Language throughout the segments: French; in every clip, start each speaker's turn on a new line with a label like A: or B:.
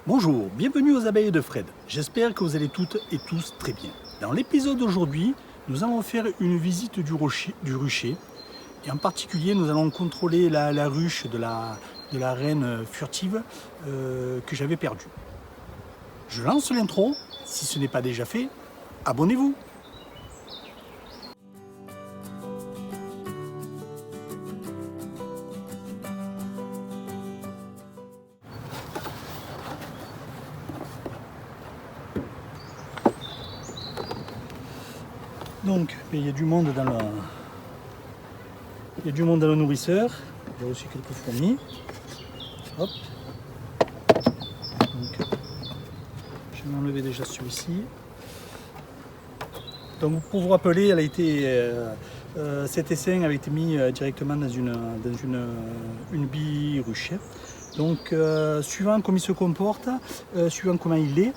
A: Bonjour, bienvenue aux abeilles de Fred. J'espère que vous allez toutes et tous très bien. Dans l'épisode d'aujourd'hui, nous allons faire une visite du rucher. Et en particulier, nous allons contrôler la ruche de la reine furtive que j'avais perdue. Je lance l'intro. Si ce n'est pas déjà fait, abonnez-vous. Donc, il y a du monde dans le nourrisseur. Il y a aussi quelques fourmis. Hop. Donc, je vais enlever déjà celui-ci. Donc, pour vous rappeler, cet essaim avait été mis directement dans une bille ruche. Donc, suivant comme il se comporte, suivant comment il est,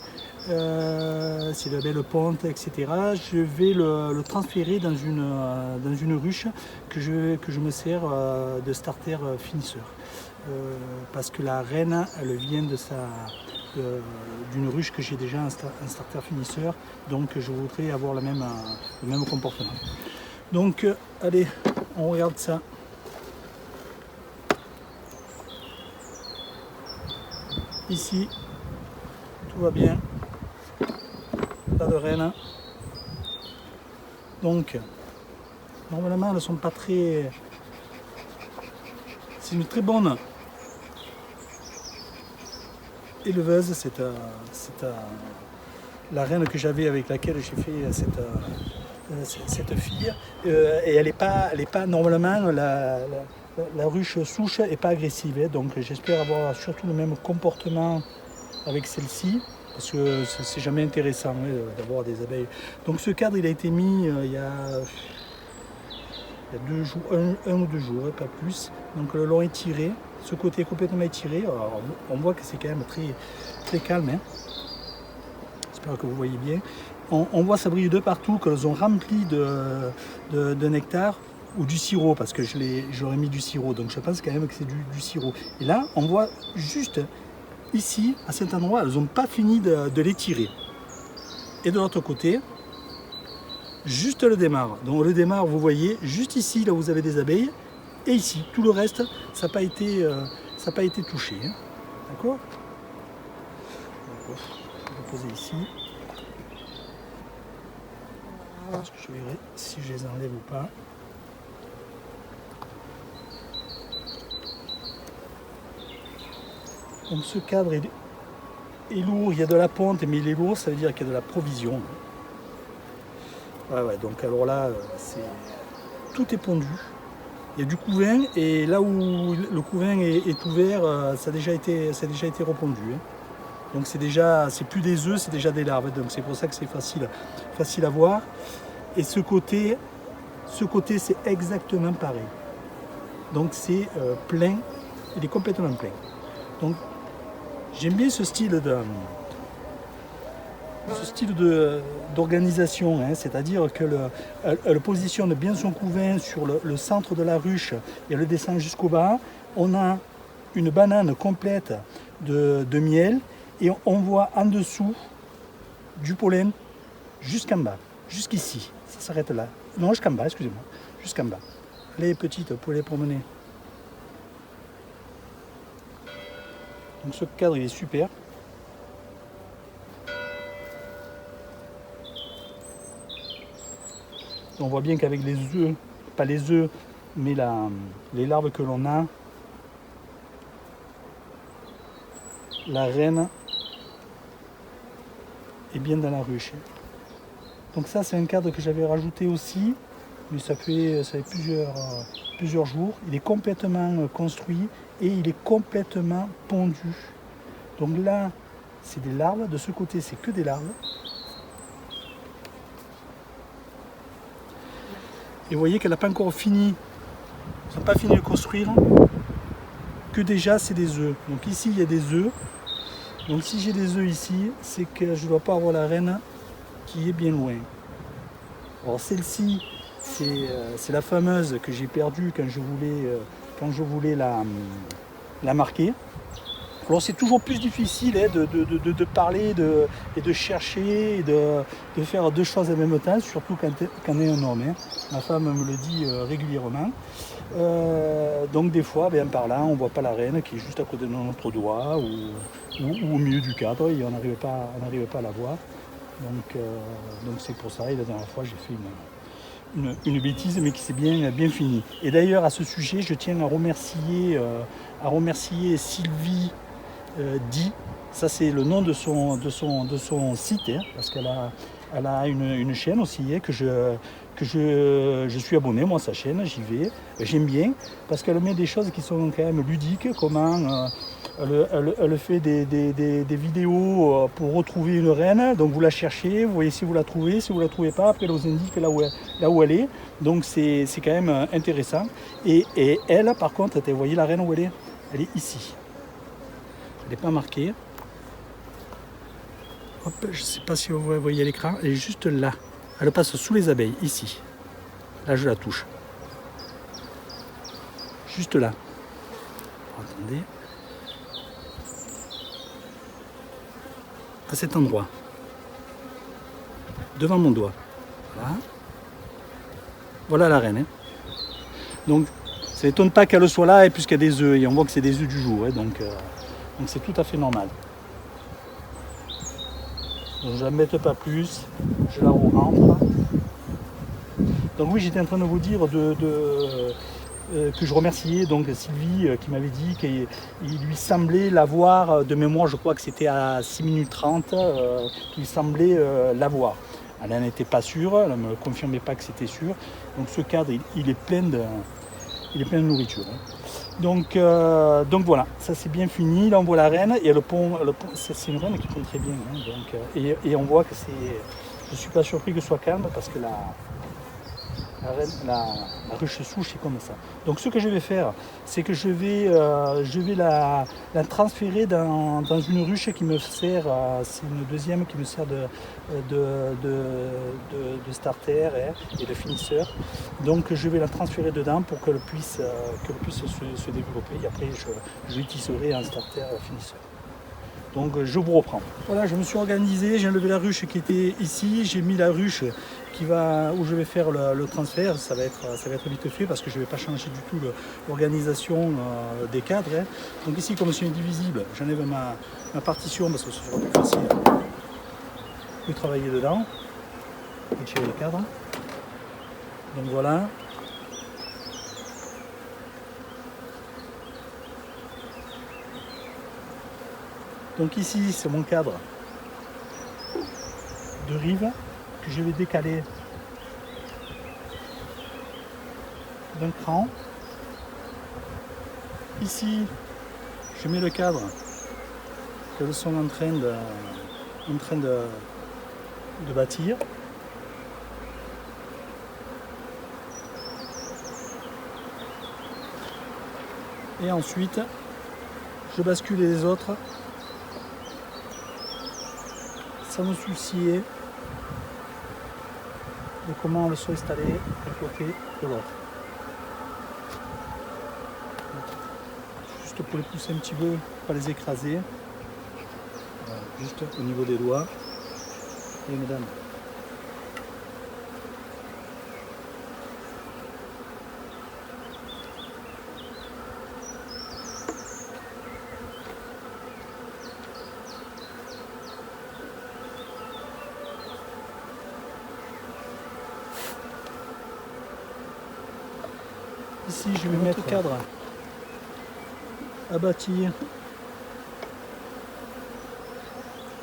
A: s'il a belle ponte, etc., je vais le transférer dans une ruche que je me sers de starter finisseur. Parce que la reine, elle vient d'une ruche que j'ai déjà un starter finisseur, donc je voudrais avoir le même comportement. Donc, allez, on regarde ça. Ici, tout va bien. Pas de reine. Donc, normalement, elles ne sont pas très... C'est une très bonne éleveuse. C'est la reine que j'avais avec laquelle j'ai fait cette fille. Et elle n'est pas normalement, la ruche souche n'est pas agressive. Hein, donc, j'espère avoir surtout le même comportement avec celle-ci. Parce que c'est jamais intéressant d'avoir des abeilles. Donc ce cadre il a été mis il y a 2 jours, un ou 2 jours, pas plus. Donc le long est tiré, ce côté est complètement étiré. Alors, on voit que c'est quand même très, très calme. Hein. J'espère que vous voyez bien. On voit ça brille de partout, qu'elles ont rempli de nectar ou du sirop, parce que j'aurais mis du sirop. Donc je pense quand même que c'est du sirop. Et là, on voit juste... Ici, à cet endroit, elles n'ont pas fini de les tirer. Et de l'autre côté, juste le démarre. Donc le démarre, vous voyez, juste ici, là où vous avez des abeilles, et ici, tout le reste, ça n'a pas été touché. Hein. D'accord ? Je vais le poser ici. Parce que je verrai si je les enlève ou pas. Donc ce cadre est lourd, il y a de la ponte, mais il est lourd, ça veut dire qu'il y a de la provision. Ouais, donc alors là, tout est pondu. Il y a du couvain, et là où le couvain est ouvert, ça a déjà été repondu. Hein. Donc c'est plus des œufs, c'est déjà des larves. Donc c'est pour ça que c'est facile à voir. Et ce côté c'est exactement pareil. Donc c'est plein, il est complètement plein. Donc j'aime bien ce style d'organisation, hein, c'est-à-dire qu'elle positionne bien son couvain sur le centre de la ruche et elle descend jusqu'au bas. On a une banane complète de miel et on voit en dessous du pollen jusqu'en bas, jusqu'ici. Ça s'arrête là. Non, jusqu'en bas, excusez-moi. Jusqu'en bas. Les petites, vous pouvez les promener. Donc ce cadre il est super. On voit bien qu'avec les œufs, pas les œufs, mais les larves que l'on a, la reine est bien dans la ruche. Donc ça c'est un cadre que j'avais rajouté aussi, mais ça fait plusieurs jours. Il est complètement construit et il est complètement pondu. Donc là, c'est des larves. De ce côté, c'est que des larves. Et vous voyez qu'elle n'a pas encore fini. Ils n'ont pas fini de construire. Que déjà, c'est des œufs. Donc ici, il y a des œufs. Donc si j'ai des œufs ici, c'est que je ne dois pas avoir la reine qui est bien loin. Alors celle-ci, c'est la fameuse que j'ai perdue quand je voulais la marquer. Alors c'est toujours plus difficile hein, de parler et de chercher et de faire deux choses en même temps, surtout quand on est un homme. Hein. Ma femme me le dit régulièrement. Donc des fois, en parlant, on ne voit pas la reine qui est juste à côté de notre doigt ou au milieu du cadre et on n'arrive pas à la voir. Donc c'est pour ça, et la dernière fois j'ai fait une bêtise mais qui s'est bien finie. Et d'ailleurs à ce sujet, je tiens à remercier Sylvie Di, ça c'est le nom de son site, hein, parce qu'elle a une chaîne aussi hein, que je suis abonné, moi, à sa chaîne, j'y vais, j'aime bien, parce qu'elle met des choses qui sont quand même ludiques, comment elle fait des vidéos pour retrouver une reine, donc vous la cherchez, vous voyez si vous la trouvez, si vous la trouvez pas, après elle vous indique là où elle est, donc c'est quand même intéressant, et elle, par contre, vous voyez la reine où elle est ici. Elle n'est pas marquée. Hop, je ne sais pas si vous voyez à l'écran, elle est juste là. Elle passe sous les abeilles, ici. Là, je la touche. Juste là. Attendez. À cet endroit. Devant mon doigt. Voilà. Voilà la reine. Hein. Donc, ça n'étonne pas qu'elle soit là, et puisqu'il y a des œufs, et on voit que c'est des œufs du jour. Hein, donc c'est tout à fait normal. Donc, je ne la mette pas plus, je la rentre. Donc oui, j'étais en train de vous dire que je remerciais donc Sylvie qui m'avait dit qu'il lui semblait l'avoir, de mémoire je crois que c'était à 6 minutes 30, qu'il semblait l'avoir. Elle n'en était pas sûre, elle ne me confirmait pas que c'était sûr. Donc ce cadre, il est plein de nourriture. Hein. Donc voilà, ça c'est bien fini. Là on voit la reine et le pont c'est une reine qui pond très bien. Hein, donc, et on voit que c'est. Je ne suis pas surpris que ce soit calme parce que la ruche souche est comme ça. Donc ce que je vais faire, c'est que je vais la transférer dans une ruche qui me sert, c'est une deuxième qui me sert de starter et de finisseur. Donc je vais la transférer dedans pour qu'elle puisse se développer et après je l'utiliserai en starter finisseur. Donc je vous reprends. Voilà, je me suis organisé, j'ai enlevé la ruche qui était ici, j'ai mis la ruche où je vais faire le transfert. Ça va être vite fait parce que je ne vais pas changer du tout l'organisation des cadres. Hein. Donc ici, comme c'est indivisible, j'enlève ma partition parce que ce sera plus facile de travailler dedans et tirer les cadres. Donc voilà. Donc ici, c'est mon cadre de rive que je vais décaler d'un cran. Ici, je mets le cadre qu'elles sont en train de bâtir. Et ensuite, je bascule les autres sans me soucier de comment elles sont installées d'un côté de l'autre. Juste pour les pousser un petit peu, pas les écraser. Voilà, juste au niveau des doigts. Et mesdames. Ici, je vais mettre le cadre à bâtir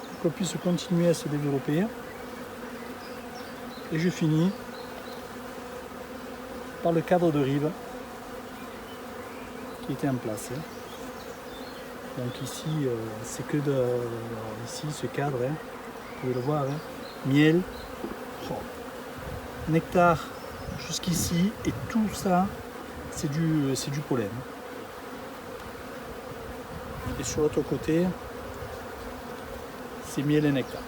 A: pour qu'on puisse continuer à se développer. Et je finis par le cadre de rive qui était en place. Donc ici, c'est que ici ce cadre, hein, vous pouvez le voir, hein, miel, nectar jusqu'ici et tout ça. C'est du pollen. Et sur l'autre côté, c'est miel et nectar.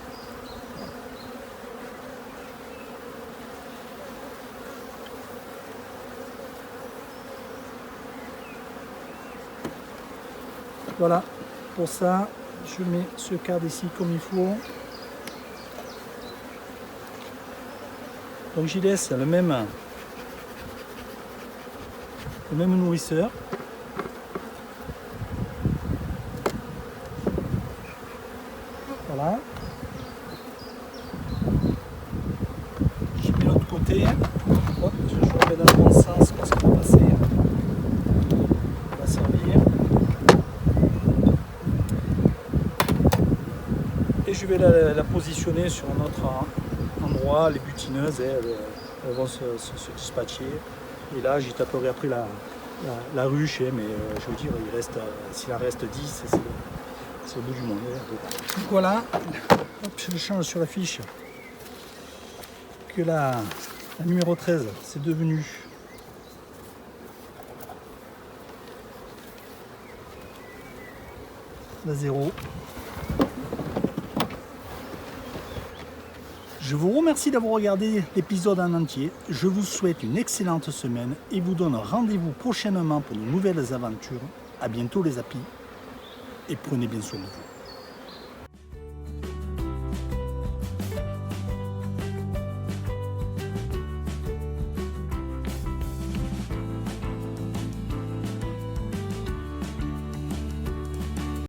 A: Voilà, Pour ça, je mets ce cadre ici comme il faut. Donc j'y laisse le même nourrisseur. Voilà. Je mets l'autre côté. Hop, je remets dans le bon sens parce qu'on va passer. On va servir. Et je vais la positionner sur un autre endroit. Les butineuses, elles vont se dispatcher. Et là, j'y taperai après la ruche, mais je veux dire, s'il en reste 10, c'est au bout du monde. Donc voilà, hop, je change sur la fiche que la numéro 13, c'est devenu la 0. Je vous remercie d'avoir regardé l'épisode en entier. Je vous souhaite une excellente semaine et vous donne rendez-vous prochainement pour de nouvelles aventures. A bientôt les apis et prenez bien soin de vous.